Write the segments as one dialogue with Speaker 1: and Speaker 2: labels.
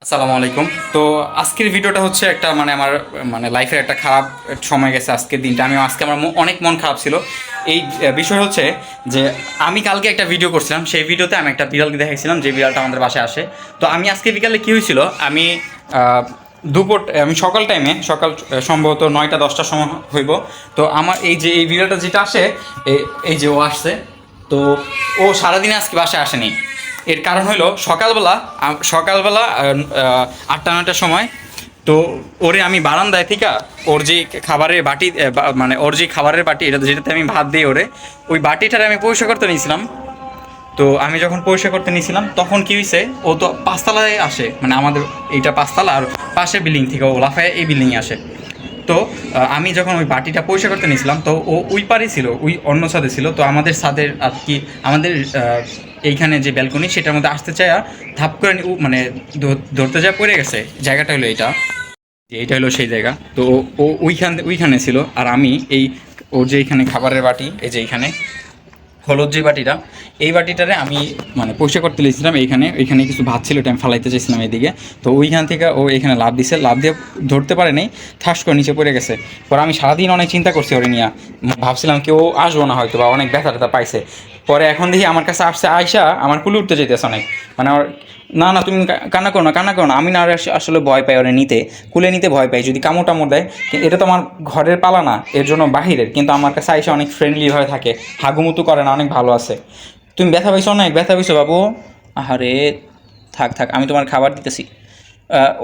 Speaker 1: আসসালামু আলাইকুম। তো আজকের ভিডিওটা হচ্ছে একটা আমার লাইফের একটা খারাপ সময় গেছে আজকের দিনটা। আজকে আমার অনেক মন খারাপ ছিল। এই বিষয় হচ্ছে যে আমি কালকে একটা ভিডিও করছিলাম, সেই ভিডিওতে আমি একটা বিড়ালকে দেখাইছিলাম যে বিড়ালটা আমাদের বাসায় আসে। তো আমি আজকে বিকালে কী হয়েছিল, আমি আমি সকাল টাইমে সম্ভবত 9টা 10টার সময় হইব। তো আমার এই বিড়ালটা যেটা আসে, এই যে ও আসছে। তো ও সারাদিনে আজকে বাসায় আসেনি। এর কারণ হলো সকালবেলা 8টা 9টার সময়। তো ওরে আমি বারান্দায় থেকে ওর যে খাবারের বাটি ওর যে খাবারের বাটি যেটাতে আমি ভাত দিই ওরে, ওই বাটিটারে আমি পরিষ্কার করতে নিয়েছিলাম। তো আমি যখন পরিষ্কার করতে নিয়েছিলাম তখন কী হয়েছে, ও তো পাঁচতলায় আসে, আমাদের এইটা পাঁচতলা, আর পাশে বিল্ডিং থেকে ও লাফায় এই বিল্ডিংয়ে আসে। তো আমি যখন ওই বাটিটা পরিষ্কার করতে নিয়েছিলাম, তো ও ওই পারে ছিল, ওই অন্য ছাদে ছিল। তো আমাদের ছাদের আর কি, আমাদের এইখানে যে ব্যালকনি সেটার মধ্যে আসতে চায়, ধাপ করে ধরতে যায়, পড়ে গেছে। জায়গাটা হলো এইটা হলো সেই জায়গা। তো ও ওইখানে ছিল, আর আমি ওর যে এইখানে খাবারের বাটি, এই যে এইখানে হলুদ যে বাটিটা, এই বাটিটারে আমি পরিষ্কার করতে লেগেছিলাম। এইখানে কিছু ভাত ছিল, এটা আমি ফালাইতে চাইছিলাম এইদিকে। তো ওইখান থেকে ও এখানে লাভ দিয়ে ধরতে পারে নাই, ঠাস করে নিচে পড়ে গেছে। পরে আমি সারাদিন অনেক চিন্তা করছি ওরে নিয়ে, ভাবছিলাম কেউ আসবো না হয়তো, বা অনেক ব্যথা ট্যাথা পাইছে। পরে এখন দেখি আমার কাছে আসছে আয়সা, আমার কুলে উঠতে চাইতেছে অনেক। আমার, না না তুমি কান্না করো না, কান্না করো না। আমি না আসলে ভয় পাই ওরে নিতে, কুলে নিতে ভয় পাই, যদি কামড় টামড় দেয়। এটা তো আমার ঘরের পালা না, এর জন্য বাহিরের, কিন্তু আমার কাছে আইসা অনেক ফ্রেন্ডলিভাবে থাকে, হাগুমুতু করে না, অনেক ভালো আছে। তুমি ব্যথা পাইছো, অনেক ব্যথা পাইছো বাবু? আহারে, থাক থাক, আমি তোমার খাবার দিতেছি।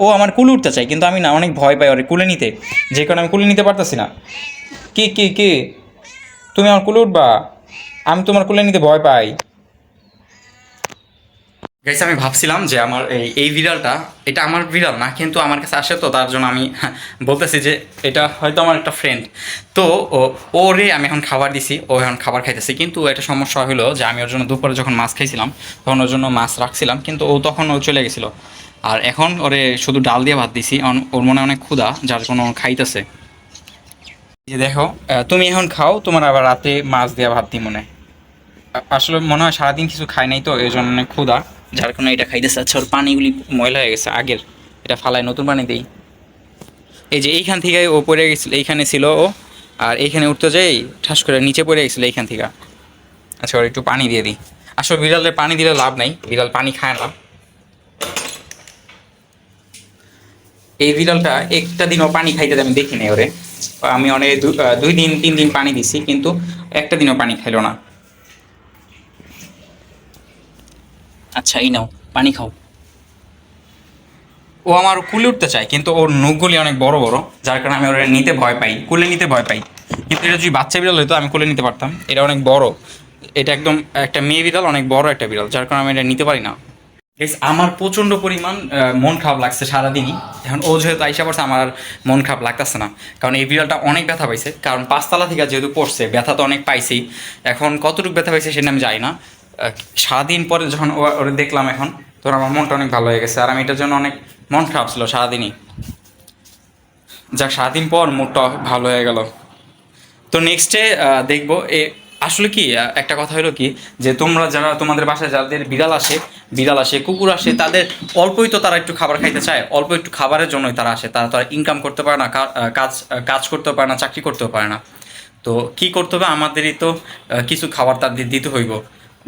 Speaker 1: ও আমার কুলে উঠতে চাই, কিন্তু আমি না অনেক ভয় পাই ওরে কুলে নিতে, যে কারণে আমি কুলে নিতে পারতেছি না। কি তুমি আমার কুলে উঠবা? আমি তোমার কুলে নিতে ভয় পাই। গাইস, আমি ভাবছিলাম যে আমার এই বিড়ালটা, এটা আমার বিড়াল না, কিন্তু আমার কাছে আসে, তো তার জন্য আমি বলতেছি যে এটা হয়তো আমার একটা ফ্রেন্ড। তো ওরে আমি এখন খাবার দিছি, ও এখন খাবার খাইতেছি। কিন্তু একটা সমস্যা হলো যে আমি ওর জন্য দুপুরে যখন মাছ খাইছিলাম, তখন ওর জন্য মাছ রাখছিলাম, কিন্তু ও চলে গেছিলো। আর এখন ওরে শুধু ডাল দিয়ে ভাত দিছি, ওর মনে অনেক ক্ষুধা, যার জন্য ও খাইতেছে। যে দেখো, তুমি এখন খাও, তোমার আবার রাতে মাছ দিয়ে ভাত দিই মনে। আসলে মনে হয় সারাদিন কিছু খাই নাই, তো এই জন্য অনেক ক্ষুধা, যার কারণে এটা খাইতেছে। আচ্ছা, ওর পানিগুলি ময়লা হয়ে গেছে আগের, এটা ফালায় নতুন পানি দিই। এই যে এইখান থেকে ও পড়ে গেছিল, এইখানে ছিল ও, আর এইখানে উঠতে যাই ঠাস করে নিচে পড়ে গেছিলো এইখান থেকে। আচ্ছা, ওর একটু পানি দিয়ে দিই। আসলে বিড়ালের পানি দিলে লাভ নাই, বিড়াল পানি খায় না। এই বিড়ালটা একটা দিনও পানি খাইতে আমি দেখি নাই ওরে। আমি অনেক 2 দিন 3 দিন পানি দিছি, কিন্তু একটা দিনও পানি খাইলো না। আচ্ছা, এই নাও, পানি খাও। ও আমার কুলে উঠতে চায়, কিন্তু ওর নখগুলি অনেক বড় বড়, যার কারণে আমি ওরা নিতে ভয় পাই, কুলে নিতে ভয় পাই। কিন্তু এটা যদি বাচ্চা বিড়াল হতো আমি কুলে নিতে পারতাম। এটা অনেক বড়, এটা একদম একটা মেয়ে বিড়াল, অনেক বড় একটা বিড়াল, যার কারণে আমি এটা নিতে পারি না। Guys, আমার প্রচণ্ড পরিমাণ মন খারাপ লাগছে সারাদিনই। এখন ও যেহেতু আইসা পড়ছে, আমার আর মন খারাপ লাগতেছে না, কারণ এই বিড়ালটা অনেক ব্যথা পাইছে। কারণ পাঁচতলা থেকে যেহেতু পড়ছে, ব্যথা তো অনেক পাইছেই। এখন কতটুকু ব্যথা পাইছে সেটা আমি জানি না। সারাদিন পরে যখন ওরে দেখলাম এখন, তখন আমার মনটা অনেক ভালো হয়ে গেছে। আর আমি এটার জন্য অনেক মন খারাপ ছিল সারাদিনই, যাক সারাদিন পর মুডটা ভালো হয়ে গেল। তো নেক্সটে দেখবো আসলে কি, একটা কথা হলো কি, যে তোমাদের বাসায় যাদের বিড়াল আসে, কুকুর আসে, তাদের অল্পই তো তারা একটু খাবার খাইতে চায়, অল্প একটু খাবারের জন্যই তারা আসে। তারা ইনকাম করতে পারে না, কাজ করতেও পারে না, চাকরি করতেও পারে না। তো কি করতে হবে, আমাদেরই তো কিছু খাবার তাদের দিতে হইব,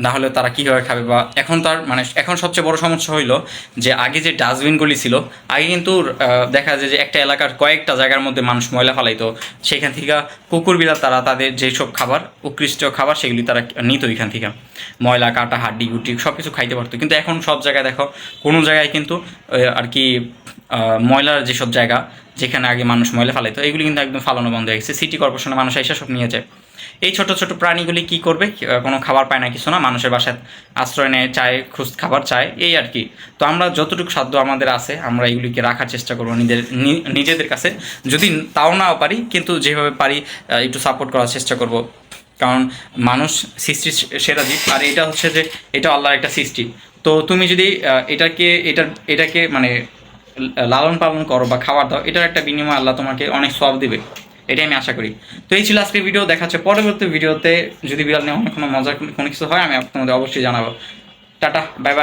Speaker 1: না হলে তারা কীভাবে খাবে। বা এখন তার এখন সবচেয়ে বড় সমস্যা হইলো যে আগে যে ডাস্টবিনগুলি ছিল, আগে কিন্তু দেখা যায় যে একটা এলাকার কয়েকটা জায়গার মধ্যে মানুষ ময়লা ফালাইতো, সেখান থেকে কুকুর বিড়াল তারা তাদের যেসব খাবার, উৎকৃষ্ট খাবার, সেগুলি তারা নিত ওইখান থেকে। ময়লা কাটা, হাড্ডি গুটি সব কিছু খাইতে পারতো। কিন্তু এখন সব জায়গায় দেখো, কোনো জায়গায় কিন্তু আর কি ময়লার যেসব জায়গা, যেখানে আগে মানুষ ময়লা ফালাইতো, এগুলি কিন্তু একদম ফালানো বন্ধ হয়ে গেছে। সিটি কর্পোরেশনের মানুষ এসে সব নিয়ে যায়। এই ছোট ছোট প্রাণীগুলি কি করবে, কোনো খাবার পায় না, কিছু না, মানুষের বাসায় আশ্রয় নেয়, চায়, খাবার চায়, এই আর কি। তো আমরা যতটুকু সাধ্য আমাদের আছে, আমরা এগুলিকে রাখার চেষ্টা করবো নিজেদের কাছে। যদি তাও নাও পারি, কিন্তু যেভাবে পারি একটু সাপোর্ট করার চেষ্টা করব। কারণ মানুষ সৃষ্টির সেরা জীব, আর এটা হচ্ছে যে এটা আল্লাহর একটা সৃষ্টি। তো তুমি যদি এটাকে লালন পালন করো বা খাবার দাও, এটার একটা বিনিময় আল্লাহ তোমাকে অনেক সওয়াব দিবে, এটাই আমি আশা করি। তো এই ছিল আজকের ভিডিও, দেখা হচ্ছে পরবর্তী ভিডিওতে। যদি বিড়াল নিয়ে অনেক কোনো মজার কোনো কিছু হয়, আমি তোমাদের অবশ্যই জানাবো। Tata, bye bye.